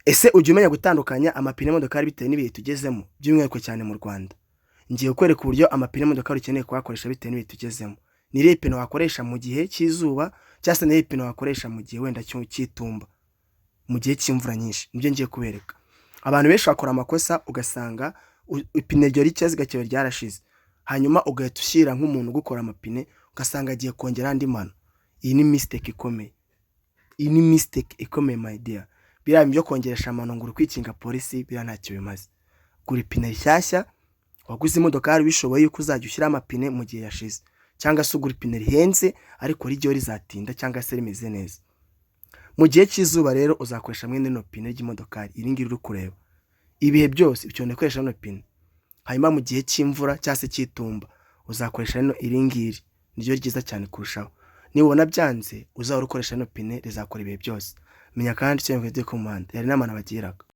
Ese ujya umenya gutandukanya amapine y'imodokari bitewe n'ibihe tugezemo by'umwihariko cyane mu Rwanda? Ngiye kukwereka uburyo amapine y'imodokari ukeneye kuyakoresha bitewe n'ibihe tugezemo. Ni irihe pine wakoresha mu gihe cy'izuba cyangwa se ni irihe pine wakoresha mu gihe wenda cy'itumba, mu gihe cy'imvura nyinshi? Nibyo ngiye kubereka. Abantu benshi bakora amakosa ugasanga ipine ryo ry'icyatsi gakeba ryarashize, hanyuma ugahita ushyira nk'umuntu ugukora amapine ugasanga agiye kongera andi mano. Iyi ni mistake ikomeye. Iyi ni mistake ikomeye my dear. Biriya byo kongeresha amano ngo uri kwikinga polisi biriya ntacyo bimaze. Gura ipine rishyashya, waguze imodokari bishoboye yuko uzajya ushyira amapine mu gihe yashize, cyangwa se ugura ipine rihenze ariko rijyo rizatinda cyangwa se rimeze neza. Mu gihe cy'izuba rero uzakoresha mwene no pine ry'imodokari iri ngiri uri kureba. Ibihe byose ukeneye gukoresha no pine. Hanyuma mu gihe cy'imvura cyangwa se cy'itumba uzakoresha no iri ngiri, niryo ryiza cyane kurushaho. Nibona byanze uzahora ukoresha no pine rizakora ibihe byose. Menya kandi icyo mvuye ku muhanda yari n'amana bagiraga.